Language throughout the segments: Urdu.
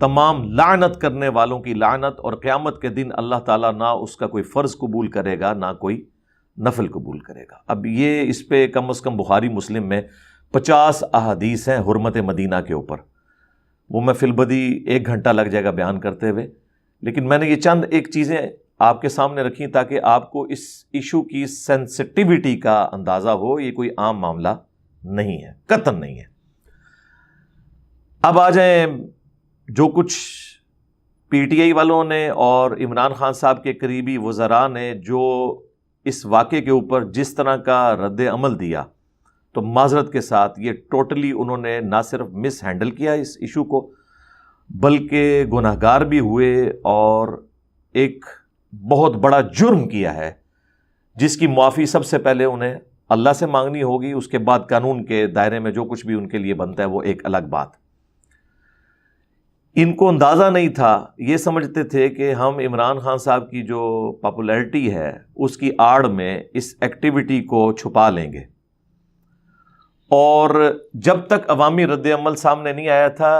تمام لعنت کرنے والوں کی لعنت، اور قیامت کے دن اللہ تعالیٰ نہ اس کا کوئی فرض قبول کرے گا نہ کوئی نفل قبول کرے گا۔ اب یہ اس پہ کم از کم بخاری مسلم میں 50 احادیث ہیں حرمت مدینہ کے اوپر، وہ میں فی البدی 1 گھنٹہ لگ جائے گا بیان کرتے ہوئے، لیکن میں نے یہ چند ایک چیزیں آپ کے سامنے رکھی تاکہ آپ کو اس ایشو کی سینسٹیوٹی کا اندازہ ہو۔ یہ کوئی عام معاملہ نہیں ہے، قطعاً نہیں ہے۔ اب آ جائیں جو کچھ پی ٹی آئی والوں نے اور عمران خان صاحب کے قریبی وزراء نے جو اس واقعے کے اوپر جس طرح کا رد عمل دیا، تو معذرت کے ساتھ یہ ٹوٹلی انہوں نے نہ صرف مس ہینڈل کیا اس ایشو کو، بلکہ گناہگار بھی ہوئے اور ایک بہت بڑا جرم کیا ہے جس کی معافی سب سے پہلے انہیں اللہ سے مانگنی ہوگی، اس کے بعد قانون کے دائرے میں جو کچھ بھی ان کے لیے بنتا ہے وہ ایک الگ بات۔ ان کو اندازہ نہیں تھا، یہ سمجھتے تھے کہ ہم عمران خان صاحب کی جو پاپولیرٹی ہے اس کی آڑ میں اس ایکٹیویٹی کو چھپا لیں گے، اور جب تک عوامی رد عمل سامنے نہیں آیا تھا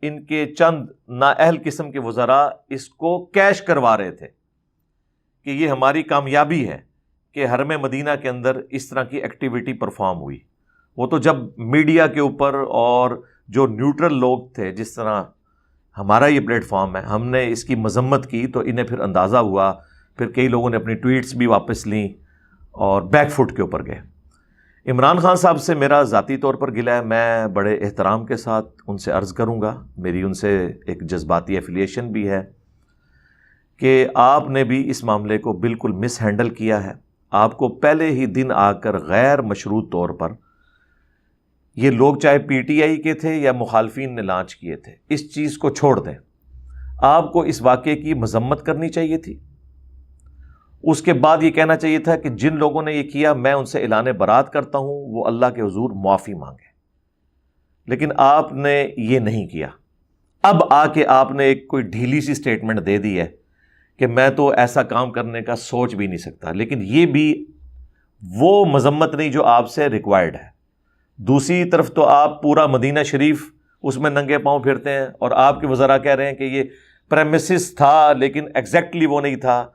ان کے چند نااہل قسم کے وزراء اس کو کیش کروا رہے تھے کہ یہ ہماری کامیابی ہے کہ حرم مدینہ کے اندر اس طرح کی ایکٹیویٹی پرفارم ہوئی۔ وہ تو جب میڈیا کے اوپر اور جو نیوٹرل لوگ تھے، جس طرح ہمارا یہ پلیٹ فارم ہے، ہم نے اس کی مذمت کی تو انہیں پھر اندازہ ہوا، پھر کئی لوگوں نے اپنی ٹویٹس بھی واپس لیں اور بیک فٹ کے اوپر گئے۔ عمران خان صاحب سے میرا ذاتی طور پر گلہ ہے، میں بڑے احترام کے ساتھ ان سے عرض کروں گا، میری ان سے ایک جذباتی ایفیلیشن بھی ہے کہ آپ نے بھی اس معاملے کو بالکل مس ہینڈل کیا ہے۔ آپ کو پہلے ہی دن آ کر غیر مشروط طور پر یہ لوگ چاہے پی ٹی آئی کے تھے یا مخالفین نے لانچ کیے تھے، اس چیز کو چھوڑ دیں۔ آپ کو اس واقعے کی مذمت کرنی چاہیے تھی، اس کے بعد یہ کہنا چاہیے تھا کہ جن لوگوں نے یہ کیا میں ان سے اعلان برات کرتا ہوں، وہ اللہ کے حضور معافی مانگے، لیکن آپ نے یہ نہیں کیا۔ اب آ کے آپ نے ایک کوئی ڈھیلی سی سٹیٹمنٹ دے دی ہے کہ میں تو ایسا کام کرنے کا سوچ بھی نہیں سکتا، لیکن یہ بھی وہ مذمت نہیں جو آپ سے ریکوائرڈ ہے۔ دوسری طرف تو آپ پورا مدینہ شریف اس میں ننگے پاؤں پھرتے ہیں، اور آپ کے وزراء کہہ رہے ہیں کہ یہ پریمیسز تھا لیکن ایگزیکٹلی وہ نہیں تھا،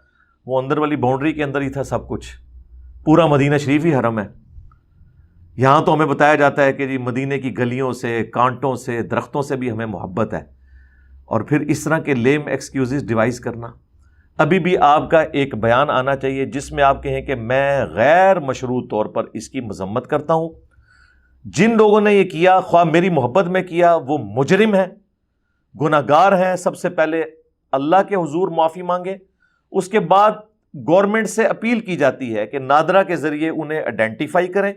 وہ اندر والی باؤنڈری کے اندر ہی تھا سب کچھ، پورا مدینہ شریف ہی حرم ہے۔ یہاں تو ہمیں بتایا جاتا ہے کہ جی مدینے کی گلیوں سے، کانٹوں سے، درختوں سے بھی ہمیں محبت ہے، اور پھر اس طرح کے لیم ایکسکیوزز ڈیوائز کرنا۔ ابھی بھی آپ کا ایک بیان آنا چاہیے جس میں آپ کہیں کہ میں غیر مشروط طور پر اس کی مذمت کرتا ہوں، جن لوگوں نے یہ کیا خواہ میری محبت میں کیا وہ مجرم ہیں، گناہگار ہیں، سب سے پہلے اللہ کے حضور معافی مانگے، اس کے بعد گورنمنٹ سے اپیل کی جاتی ہے کہ نادرا کے ذریعے انہیں آئیڈینٹیفائی کریں،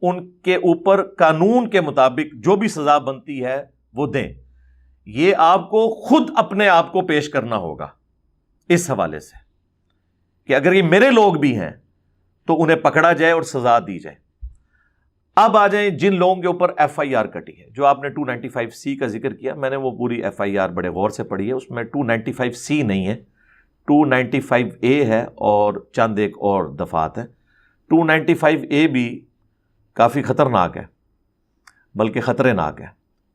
ان کے اوپر قانون کے مطابق جو بھی سزا بنتی ہے وہ دیں۔ یہ آپ کو خود اپنے آپ کو پیش کرنا ہوگا اس حوالے سے کہ اگر یہ میرے لوگ بھی ہیں تو انہیں پکڑا جائے اور سزا دی جائے۔ اب آ جائیں جن لوگوں کے اوپر ایف آئی آر کٹی ہے، جو آپ نے 295C کا ذکر کیا، میں نے وہ پوری ایف آئی آر بڑے غور سے پڑھی ہے، اس میں 295C نہیں ہے، 295A ہے اور چند ایک اور دفعات ہیں۔ 295A بھی کافی خطرناک ہے، بلکہ خطرے ناک ہے،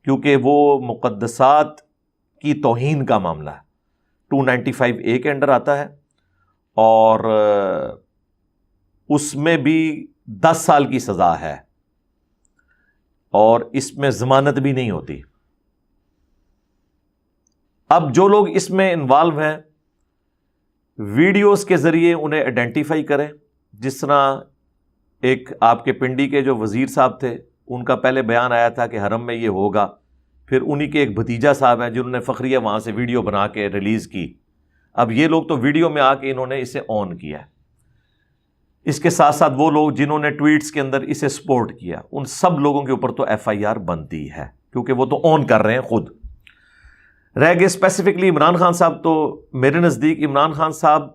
کیونکہ وہ مقدسات کی توہین کا معاملہ ہے۔ 295A کے انڈر آتا ہے، اور اس میں بھی 10 سال کی سزا ہے، اور اس میں ضمانت بھی نہیں ہوتی۔ اب جو لوگ اس میں انوالو ہیں، ویڈیوز کے ذریعے انہیں آئیڈینٹیفائی کریں، جس طرح ایک آپ کے پنڈی کے جو وزیر صاحب تھے، ان کا پہلے بیان آیا تھا کہ حرم میں یہ ہوگا، پھر انہی کے ایک بھتیجا صاحب ہیں جنہوں نے فخریہ وہاں سے ویڈیو بنا کے ریلیز کی۔ اب یہ لوگ تو ویڈیو میں آ کے انہوں نے اسے آن کیا ہے۔ اس کے ساتھ ساتھ وہ لوگ جنہوں نے ٹویٹس کے اندر اسے سپورٹ کیا، ان سب لوگوں کے اوپر تو ایف آئی آر بنتی ہے، کیونکہ وہ تو آن کر رہے ہیں خود۔ رہ گئے اسپیسیفکلی عمران خان صاحب، تو میرے نزدیک عمران خان صاحب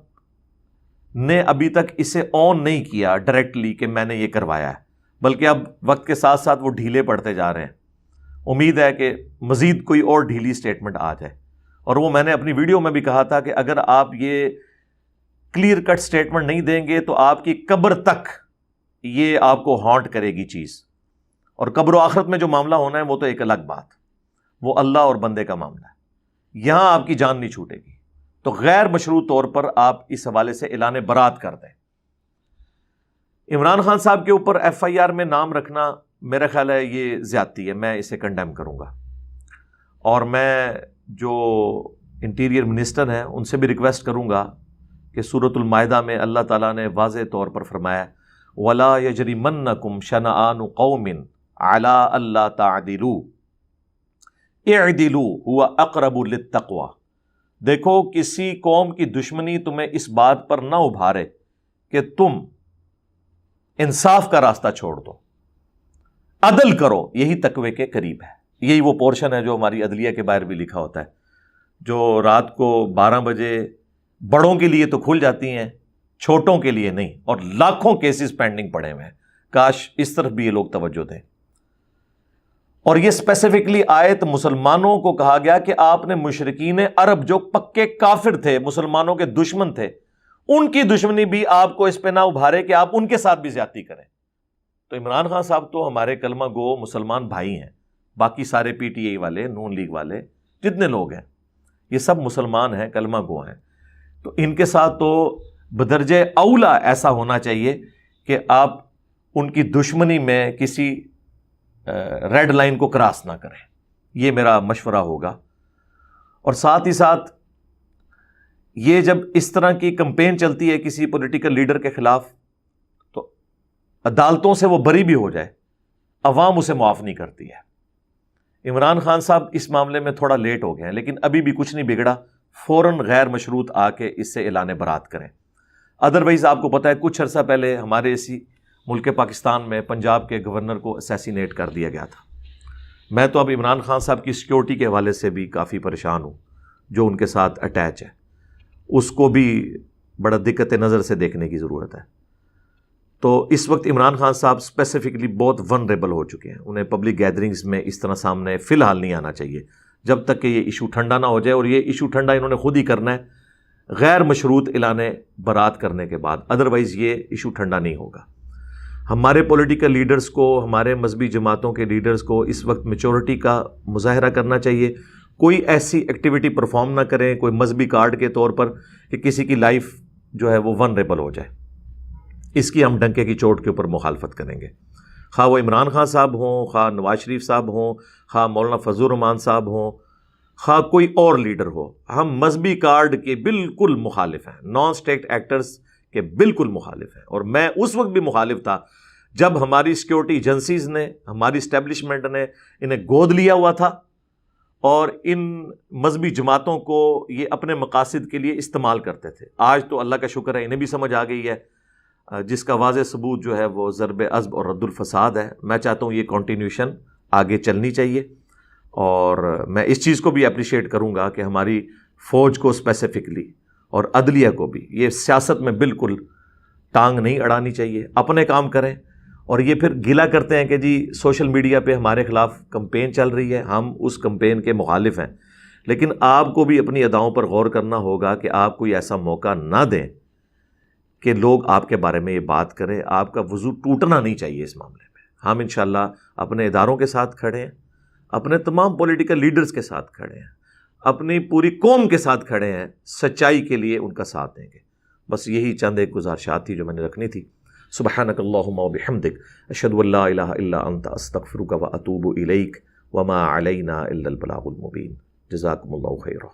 نے ابھی تک اسے آن نہیں کیا ڈائریکٹلی کہ میں نے یہ کروایا ہے، بلکہ اب وقت کے ساتھ ساتھ وہ ڈھیلے پڑتے جا رہے ہیں۔ امید ہے کہ مزید کوئی اور ڈھیلی سٹیٹمنٹ آ جائے، اور وہ میں نے اپنی ویڈیو میں بھی کہا تھا کہ اگر آپ یہ کلیئر کٹ سٹیٹمنٹ نہیں دیں گے تو آپ کی قبر تک یہ آپ کو ہانٹ کرے گی چیز، اور قبر و آخرت میں جو معاملہ ہونا ہے وہ تو ایک الگ بات۔ وہ اللہ اور بندے کا معاملہ ہے، یہاں آپ کی جان نہیں چھوٹے گی۔ تو غیر مشروع طور پر آپ اس حوالے سے اعلان برات کر دیں۔ عمران خان صاحب کے اوپر ایف آئی آر میں نام رکھنا میرا خیال ہے یہ زیادتی ہے، میں اسے کنڈیم کروں گا، اور میں جو انٹیریئر منسٹر ہیں ان سے بھی ریکویسٹ کروں گا کہ سورۃ المائدہ میں اللہ تعالیٰ نے واضح طور پر فرمایا وَلَا يَجْرِمَنَّكُمْ شَنَآنُ قَوْمٍ عَلَىٰ أَلَّا تَعْدِلُوا اعْدِلُوا هُوَ أَقْرَبُ لِلتَّقْوَىٰ۔ دیکھو کسی قوم کی دشمنی تمہیں اس بات پر نہ ابھارے کہ تم انصاف کا راستہ چھوڑ دو، عدل کرو، یہی تقوی کے قریب ہے۔ یہی وہ پورشن ہے جو ہماری عدلیہ کے باہر بھی لکھا ہوتا ہے، جو رات کو 12 بجے بڑوں کے لیے تو کھل جاتی ہیں، چھوٹوں کے لیے نہیں، اور لاکھوں کیسز پینڈنگ پڑے ہوئے ہیں۔ کاش اس طرف بھی یہ لوگ توجہ دیں۔ اور یہ اسپیسیفکلی آیت مسلمانوں کو کہا گیا کہ آپ نے مشرکین عرب جو پکے کافر تھے، مسلمانوں کے دشمن تھے، ان کی دشمنی بھی آپ کو اس پہ نہ ابھارے کہ آپ ان کے ساتھ بھی زیادتی کریں۔ تو عمران خان صاحب تو ہمارے کلمہ گو مسلمان بھائی ہیں، باقی سارے پی ٹی آئی والے، نون لیگ والے، جتنے لوگ ہیں یہ سب مسلمان ہیں، کلمہ گو ہیں، تو ان کے ساتھ تو بدرجہ اولا ایسا ہونا چاہیے کہ آپ ان کی دشمنی میں کسی ریڈ لائن کو کراس نہ کریں۔ یہ میرا مشورہ ہوگا۔ اور ساتھ ہی ساتھ یہ جب اس طرح کی کمپین چلتی ہے کسی پولیٹیکل لیڈر کے خلاف تو عدالتوں سے وہ بری بھی ہو جائے، عوام اسے معاف نہیں کرتی ہے۔ عمران خان صاحب اس معاملے میں تھوڑا لیٹ ہو گئے ہیں، لیکن ابھی بھی کچھ نہیں بگڑا، فوراً غیر مشروط آ کے اس سے اعلان برات کریں۔ ادروائز آپ کو پتہ ہے کچھ عرصہ پہلے ہمارے اسی ملک پاکستان میں پنجاب کے گورنر کو اسیسینیٹ کر دیا گیا تھا۔ میں تو اب عمران خان صاحب کی سیکیورٹی کے حوالے سے بھی کافی پریشان ہوں، جو ان کے ساتھ اٹیچ ہے، اس کو بھی بڑا دقت نظر سے دیکھنے کی ضرورت ہے۔ تو اس وقت عمران خان صاحب اسپیسیفکلی بہت ونریبل ہو چکے ہیں، انہیں پبلک گیدرنگز میں اس طرح سامنے فی الحال نہیں آنا چاہیے جب تک کہ یہ ایشو ٹھنڈا نہ ہو جائے، اور یہ ایشو ٹھنڈا انہوں نے خود ہی کرنا ہے غیر مشروط اعلان برات کرنے کے بعد، ادروائز یہ ایشو ٹھنڈا نہیں ہوگا۔ ہمارے پولیٹیکل لیڈرز کو، ہمارے مذہبی جماعتوں کے لیڈرز کو اس وقت میچورٹی کا مظاہرہ کرنا چاہیے، کوئی ایسی ایکٹیویٹی پرفارم نہ کریں کوئی مذہبی کارڈ کے طور پر کہ کسی کی لائف جو ہے وہ ونریبل ہو جائے۔ اس کی ہم ڈنکے کی چوٹ کے اوپر مخالفت کریں گے، خواہ وہ عمران خان صاحب ہوں، خواہ نواز شریف صاحب ہوں، خواہ مولانا فضل الرحمان صاحب ہوں، خواہ کوئی اور لیڈر ہو۔ ہم مذہبی کارڈ کے بالکل مخالف ہیں، نان اسٹیٹ ایکٹرز کے بالکل مخالف ہیں، اور میں اس وقت بھی مخالف تھا جب ہماری سیکیورٹی ایجنسیز نے، ہماری اسٹیبلشمنٹ نے انہیں گود لیا ہوا تھا اور ان مذہبی جماعتوں کو یہ اپنے مقاصد کے لیے استعمال کرتے تھے۔ آج تو اللہ کا شکر ہے انہیں بھی سمجھ آ گئی ہے، جس کا واضح ثبوت جو ہے وہ ضرب عصب اور رد الفساد ہے۔ میں چاہتا ہوں یہ کنٹینیوشن آگے چلنی چاہیے، اور میں اس چیز کو بھی اپریشیٹ کروں گا کہ ہماری فوج کو اسپیسیفکلی اور عدلیہ کو بھی یہ سیاست میں بالکل ٹانگ نہیں اڑانی چاہیے، اپنے کام کریں۔ اور یہ پھر گلا کرتے ہیں کہ جی سوشل میڈیا پہ ہمارے خلاف کمپین چل رہی ہے، ہم اس کمپین کے مخالف ہیں، لیکن آپ کو بھی اپنی اداؤں پر غور کرنا ہوگا کہ آپ کوئی ایسا موقع نہ دیں کہ لوگ آپ کے بارے میں یہ بات کریں۔ آپ کا وضو ٹوٹنا نہیں چاہیے اس معاملے میں۔ ہم انشاءاللہ اپنے اداروں کے ساتھ کھڑے ہیں، اپنے تمام پولیٹیکل لیڈرز کے ساتھ کھڑے ہیں، اپنی پوری قوم کے ساتھ کھڑے ہیں، سچائی کے لیے ان کا ساتھ دیں گے۔ بس یہی چند ایک گزارشات تھی جو میں نے رکھنی تھی۔ سبحانک اللہم و بحمدک، اشہد ان لا الہ الا انت، استغفرک و اتوب الیک، وما علینا الا البلاغ المبین۔ جزاکم اللہ خیرا۔